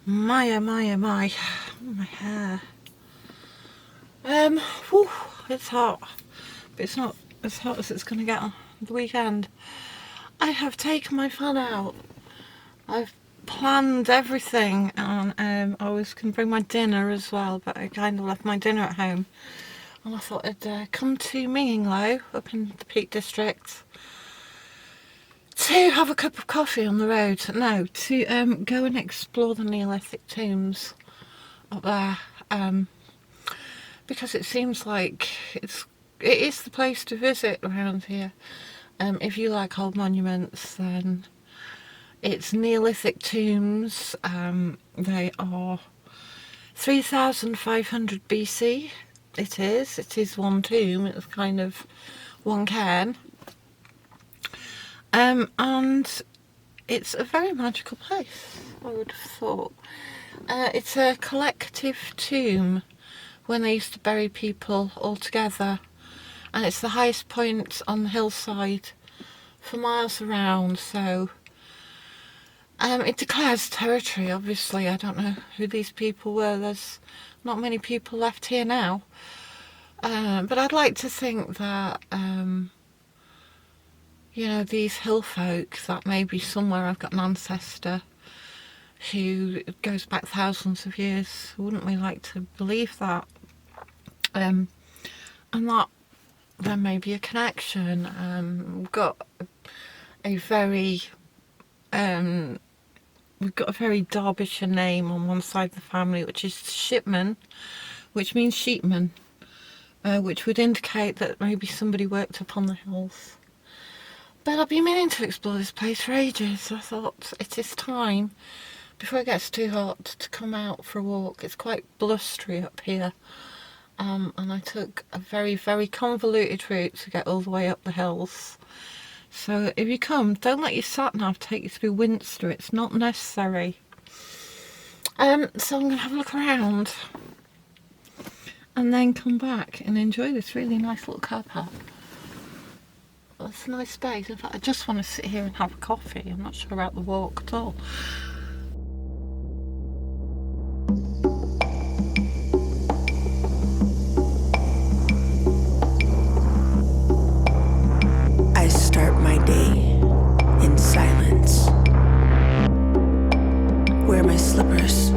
My, oh my, oh my. My hair. Whew, it's hot. But it's not as hot as it's going to get on the weekend. I have taken my fan out. I've planned everything, and I was going to bring my dinner as well, but I kind of left my dinner at home. And I thought I'd come to Minninglow, up in the Peak District, to have a cup of coffee on the road. No, to go and explore the Neolithic tombs up there. Because it seems like it is the place to visit around here. If you like old monuments, then it's Neolithic tombs. They are 3,500 BC. It is one tomb. It's kind of one cairn. And it's a very magical place, I would have thought. It's a collective tomb when they used to bury people all together. And it's the highest point on the hillside for miles around, so it declares territory, obviously. I don't know who these people were. There's not many people left here now. But I'd like to think that, these hill folk, that maybe somewhere I've got an ancestor who goes back thousands of years. Wouldn't we like to believe that? And that there may be a connection. We've got a very Derbyshire name on one side of the family, which is Shipman, which means sheepman, which would indicate that maybe somebody worked up on the hills. But I've been meaning to explore this place for ages. I thought it is time, before it gets too hot, to come out for a walk. It's quite blustery up here. And I took a very, very convoluted route to get all the way up the hills. So if you come, don't let your sat-nav take you through Winster. It's not necessary. So I'm going to have a look around and then come back and enjoy this really nice little car park. Well, it's a nice space. In fact, I just want to sit here and have a coffee. I'm not sure about the walk at all. I start my day in silence. Where are my slippers?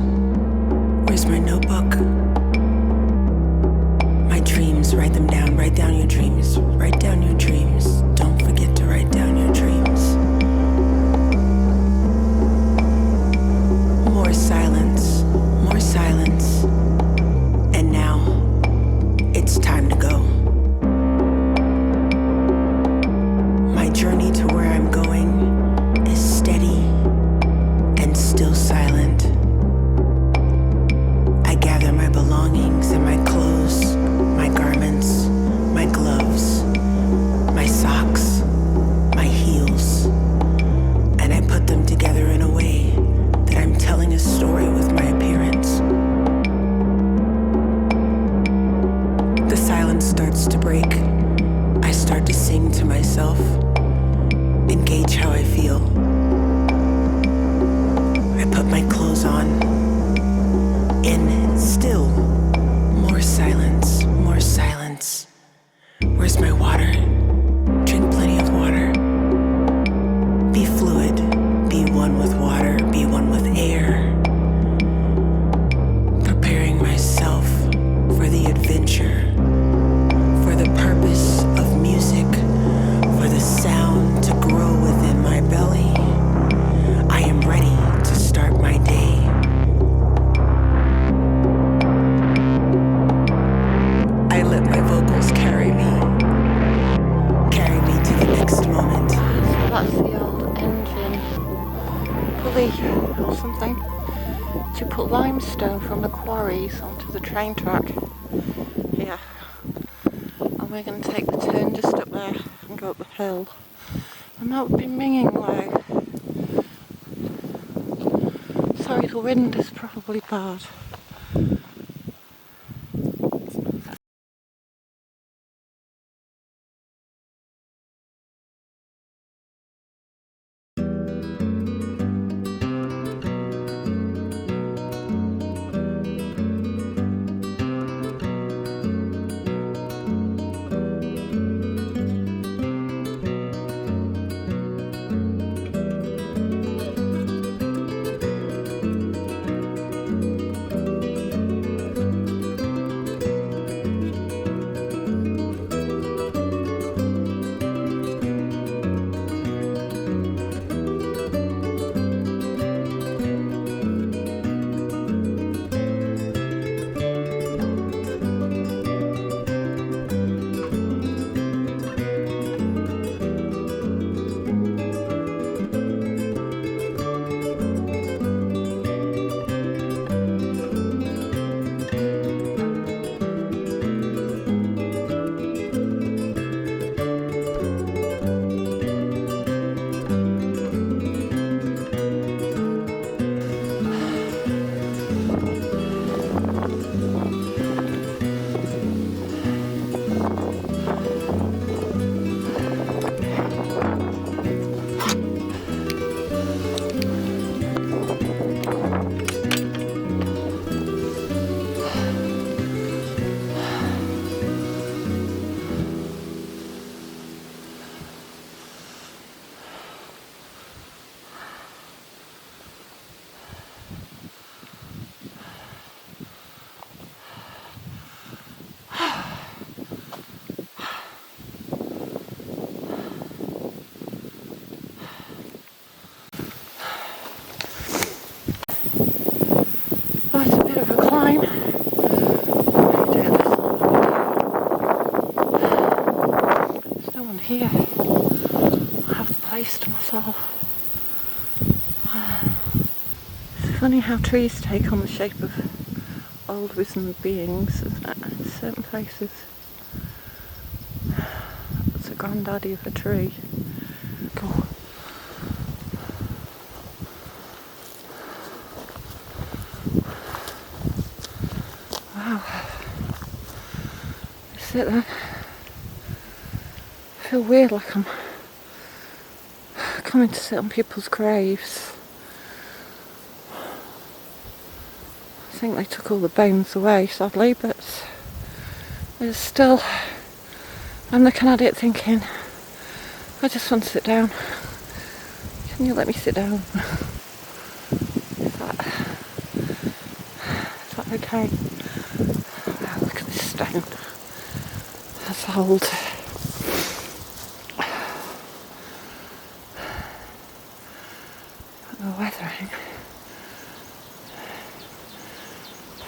Where's my notebook? My dreams, write them down. Write down your dreams. Write down your dreams. Don't forget to write down your dreams. More silence. More silence. And now, it's time to go. My journey to where I'm going is steady and still silent. I gather my belongings and my clothes, my garments, my gloves, my socks, my heels, and I put them together in a way that I'm telling a story with my appearance. The silence starts to break. I start to sing to myself, engage how I feel. I put my clothes on, and still more silence, more silence. Where's my water? Drink plenty of water. Be fluid, be one with water, be one with air. Preparing myself for the adventure, for the purpose of music, for the sound to grow within my belly. I am ready to start my day. I let my vocals carry me to the next moment. That's the old engine pulley or something to put limestone from the quarries onto the train track. Yeah. And we're going to take the turn just up there and go up the hill. And that would be Minninglow. Sorry, the wind is probably bad. fine. There's no one here. I have the place to myself. It's funny how trees take on the shape of old wizened beings, isn't it? In certain places. That's a granddaddy of a tree. Cool. Wow. Sit there. I feel weird, like I'm coming to sit on people's graves. I think they took all the bones away, sadly, but it's still, I'm looking at it thinking, I just want to sit down. Can you let me sit down? Is that okay? Wow, look at this stone. That's old. The weathering.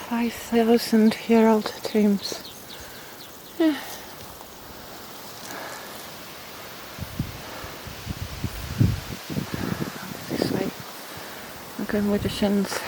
5,000-year-old tombs. Yeah. This way. I'm going with the shins.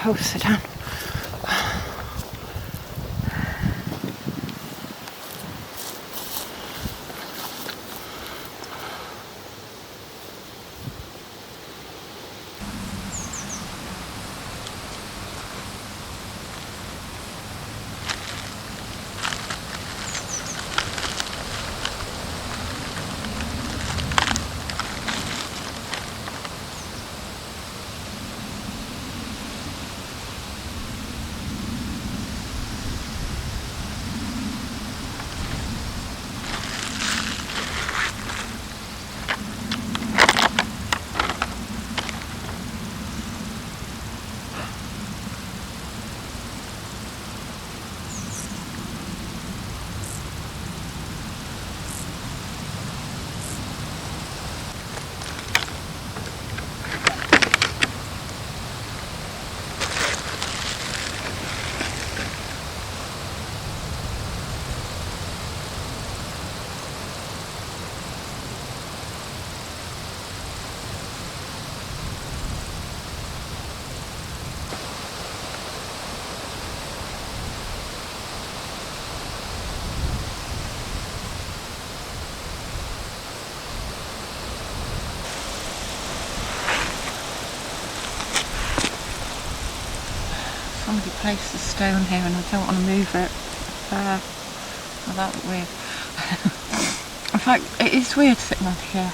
Oh, sit down. Somebody placed a stone here and I don't want to move it. Well, that would be weird. In fact, it is weird sitting on here,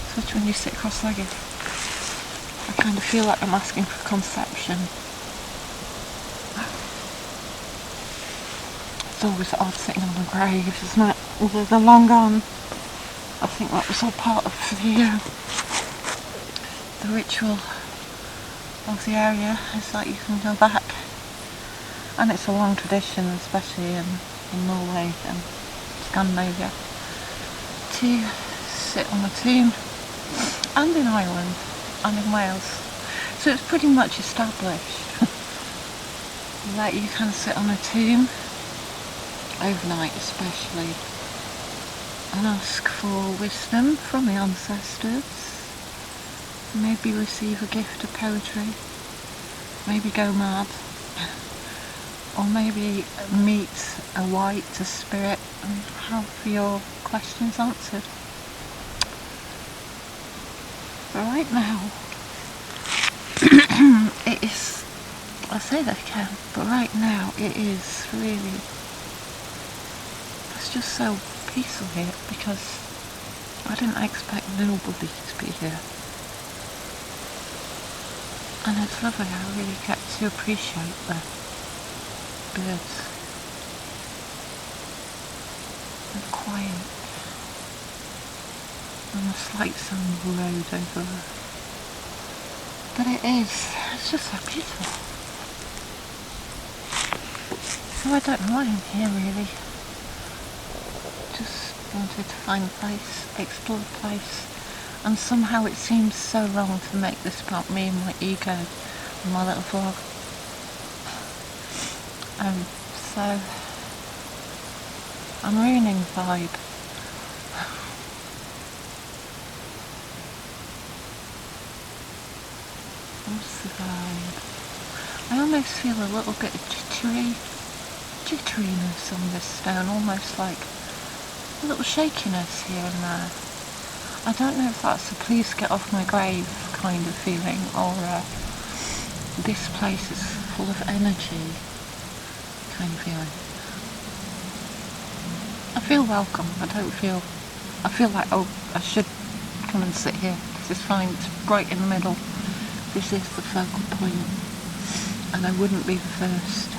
especially when you sit cross-legged. I kind of feel like I'm asking for conception. It's always odd sitting on the graves, isn't it? Although they're long gone. I think that was all part of the ritual of the area, is that you can go back. And it's a long tradition, especially in Norway and Scandinavia, to sit on a tomb, and in Ireland and in Wales. So it's pretty much established that you can sit on a tomb overnight, especially, and ask for wisdom from the ancestors. Maybe receive a gift of poetry. Maybe go mad. Or maybe meet a white, a spirit, and have your questions answered. But right now, it is, I'll say that again, but right now it is really, it's just so peaceful here because I didn't expect nobody to be here. And it's lovely, I really get to appreciate the birds and the quiet and the slight sound of the road over there. But it's just so beautiful. So I don't know why I'm here really. Just wanted to find a place, explore a place, and somehow it seems so wrong to make this about me and my ego and my little vlog. So I'm ruining the vibe. What's the vibe? I almost feel a little bit of jitteriness on this stone, almost like a little shakiness here and there. I don't know if that's a please get off my grave kind of feeling, or this place is full of energy kind of feeling. I feel welcome. I feel like, oh, I should come and sit here. This is fine, it's right in the middle. This is the focal point, and I wouldn't be the first.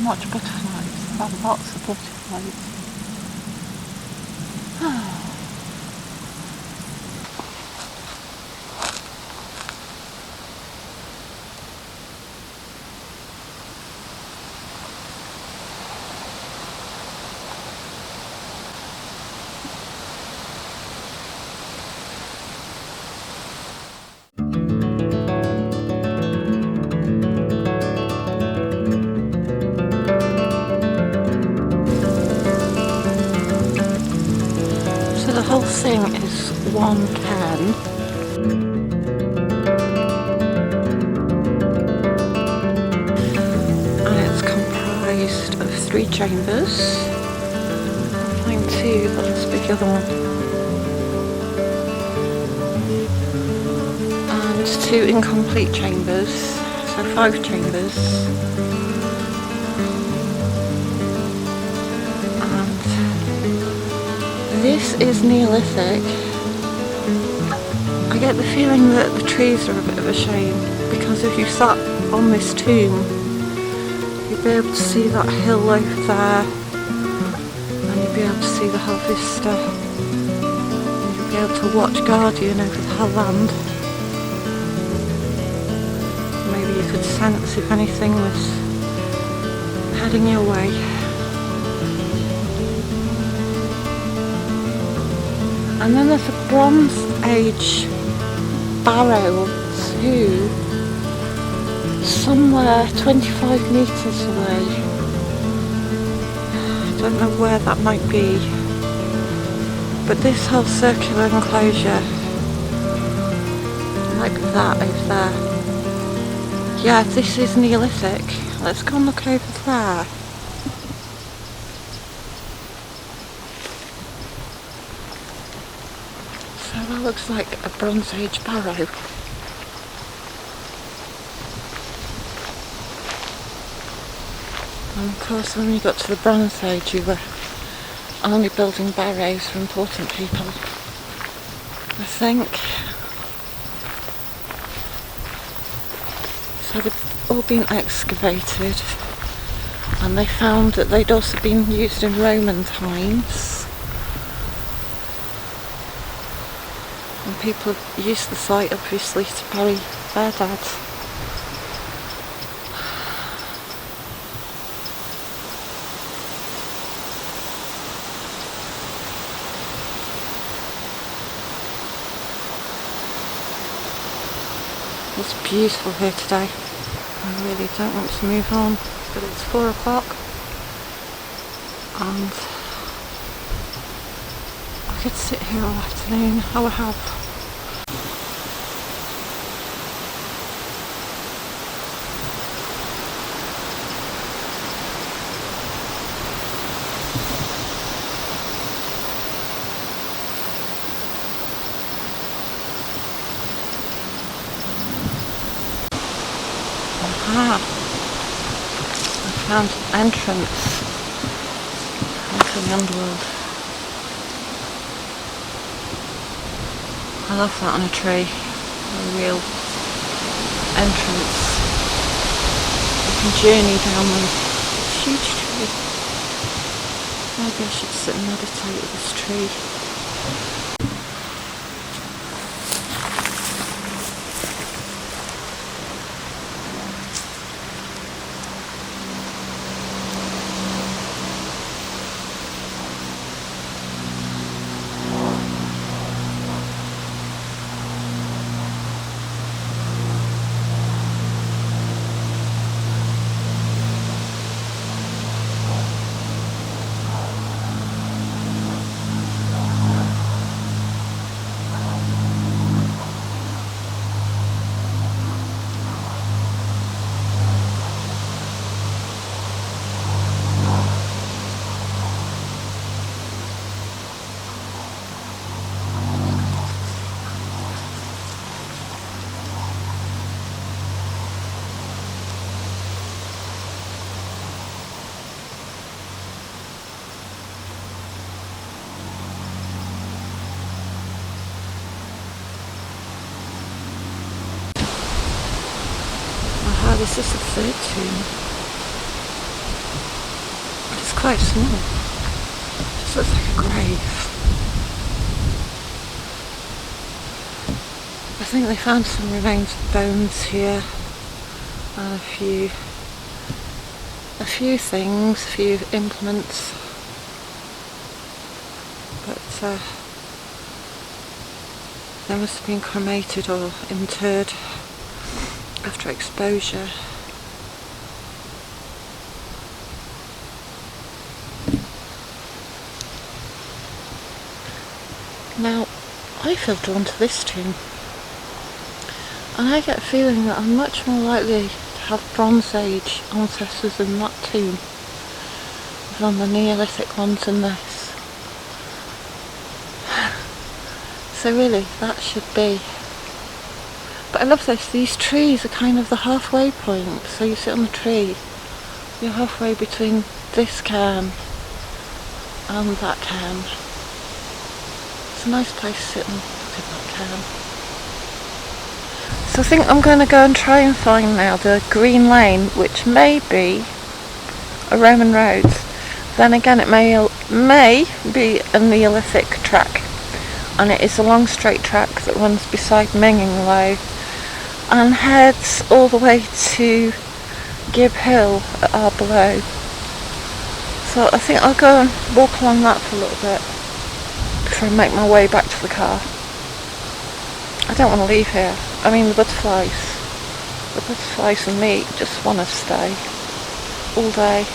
Watch butterflies. There are lots of butterflies. The whole thing is one cairn, and it's comprised of 3 chambers. I'll find 2, but let's pick the other one. And 2 incomplete chambers, so 5 chambers. This is Neolithic. I get the feeling that the trees are a bit of a shame, because if you sat on this tomb, you'd be able to see that hill over there, and you'd be able to see the whole vista, and you'd be able to watch Guardian over the whole land. Maybe you could sense if anything was heading your way. And then there's a Bronze Age barrow too, somewhere 25 metres away. I don't know where that might be, but this whole circular enclosure might be that over there. Yeah, this is Neolithic. Let's go and look over there. That looks like a Bronze Age barrow. And of course when we got to the Bronze Age we were only building barrows for important people, I think. So they've all been excavated, and they found that they'd also been used in Roman times. And people have used the site obviously to bury their dead. It's beautiful here today. I really don't want to move on, but it's 4 o'clock and I could sit here all afternoon. I have. Aha! I found an entrance into the underworld. I love that on a tree. A real entrance. You can journey down them. It's a huge tree. Maybe I should sit and meditate with this tree. This is the third tomb. It's quite small. It just looks like a grave. I think they found some remains of bones here and a few things, a few implements. But they must have been cremated or interred after exposure. Now, I feel drawn to this tomb, and I get a feeling that I'm much more likely to have Bronze Age ancestors in that tomb than the Neolithic ones in this. So really, that should be. But I love this, these trees are kind of the halfway point, so you sit on the tree, you're halfway between this cairn and that cairn. It's a nice place to sit and look at that cairn. So I think I'm going to go and try and find now the Green Lane, which may be a Roman road. Then again it may be a Neolithic track, and it is a long straight track that runs beside Minninglow and heads all the way to Gib Hill at Below. So I think I'll go and walk along that for a little bit before I make my way back to the car. I don't want to leave here. I mean, the butterflies and me just want to stay all day.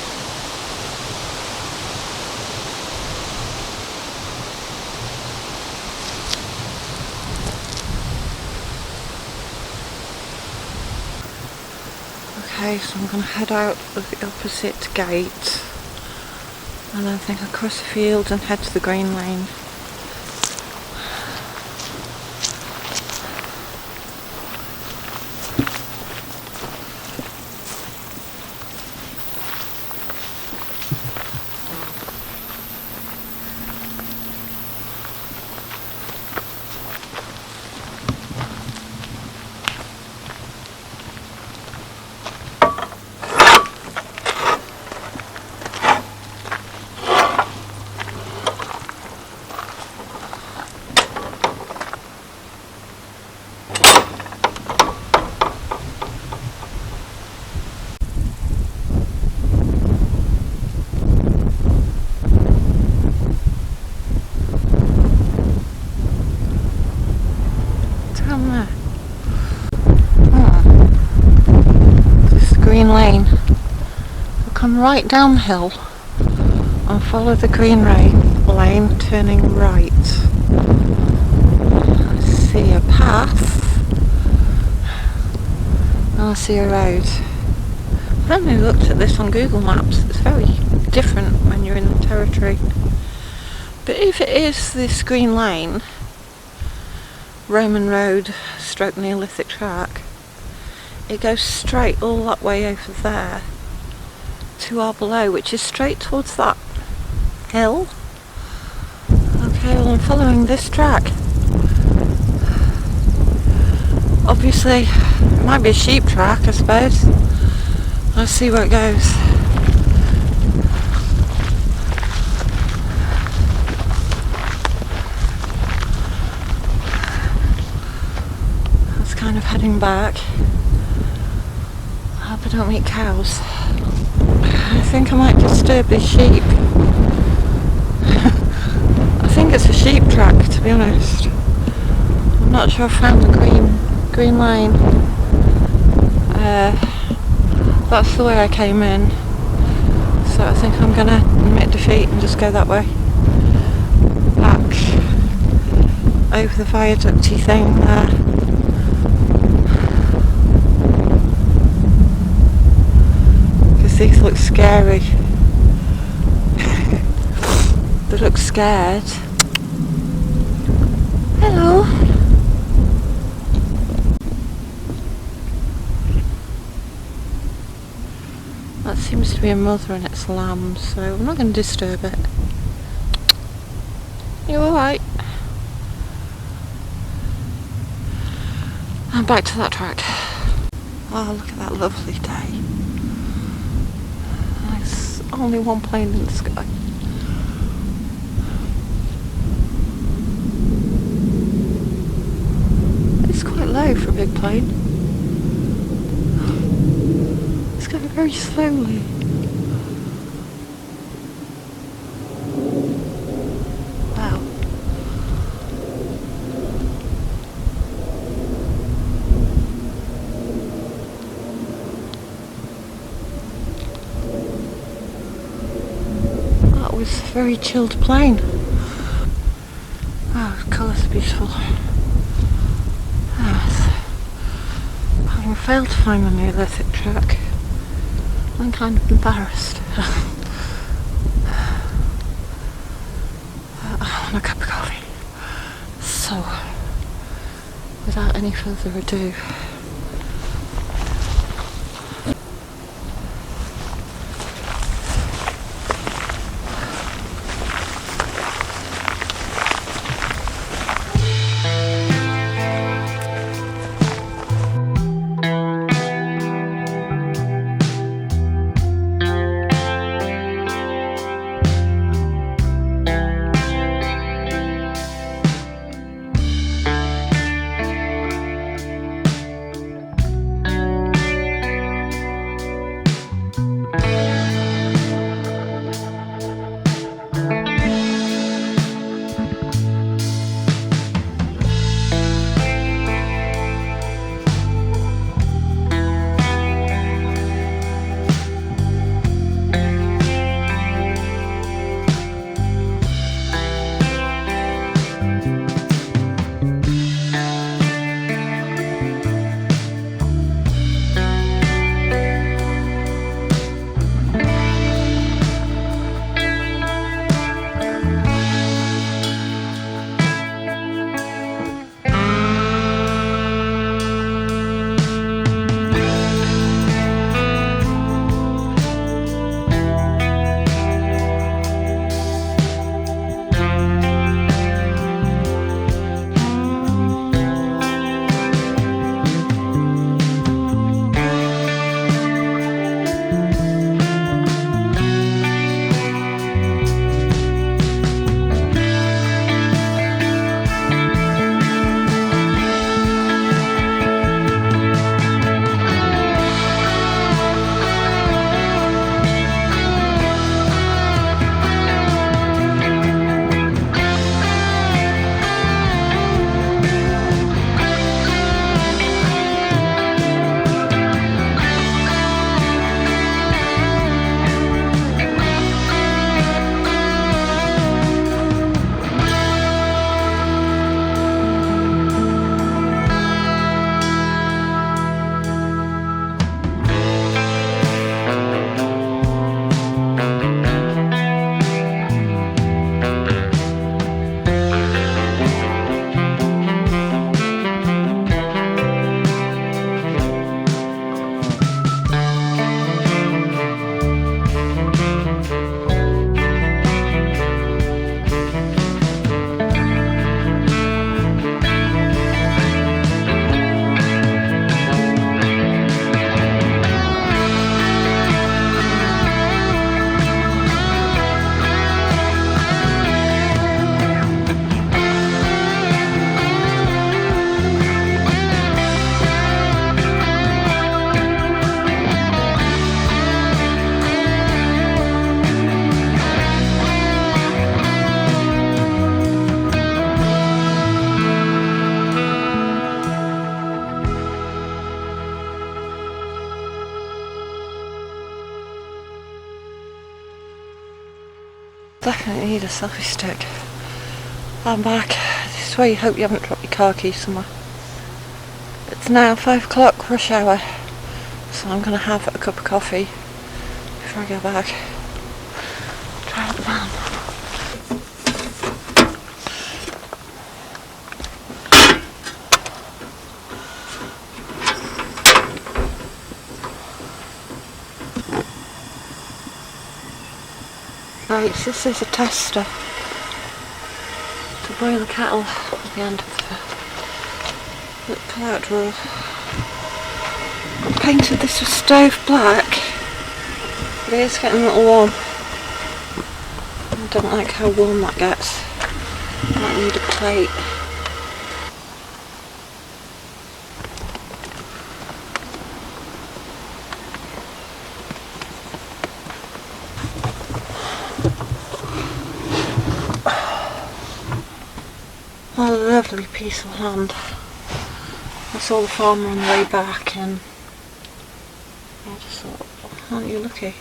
Okay, so I'm going to head out of the opposite gate and then I think I'll cross the field and head to the Green Lane. right downhill and follow the green lane, turning right. I see a path and I see a road. I only looked at this on Google Maps. It's very different when you're in the territory. But if it is this green lane, Roman road stroke Neolithic track, it goes straight all that way over there to our below, which is straight towards that hill. Okay, well I'm following this track. Obviously, it might be a sheep track, I suppose. Let's see where it goes. That's kind of heading back. I hope I don't meet cows. I think I might disturb these sheep. I think it's a sheep track, to be honest. I'm not sure I found the green lane. That's the way I came in. So I think I'm gonna admit defeat and just go that way. Back over the viaducty thing there. Because these look scary. They look scared. Hello. That seems to be a mother and its lamb, so I'm not going to disturb it. You alright? I'm back to that track. Oh, look at that lovely day. There's only one plane in the sky. It's quite low for a big plane. It's going very slowly. Wow. That was a very chilled plane. Oh, the colours are beautiful. Having failed to find the Neolithic track, I'm kind of embarrassed. I want a cup of coffee. So, without any further ado, Definitely need a selfie stick. I'm back. This is where you hope you haven't dropped your car keys somewhere. It's now 5 o'clock, rush hour. So I'm going to have a cup of coffee before I go back. Try out the van. Right, so this is a tester to boil the kettle at the end of the pull-out drawer. I painted this with stove black, but it is getting a little warm. I don't like how warm that gets. I might need a plate. What a lovely piece of land. I saw the farmer on the way back and I just thought, aren't you lucky?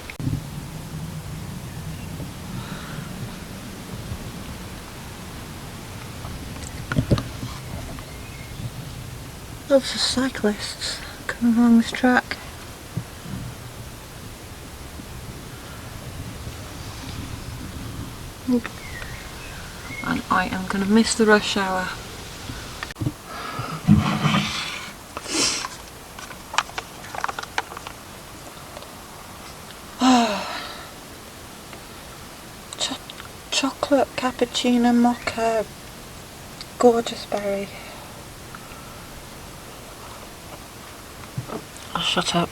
Lots of cyclists coming along this track. And I am going to miss the rush hour. Chocolate cappuccino mocha, gorgeous berry. Oh, shut up.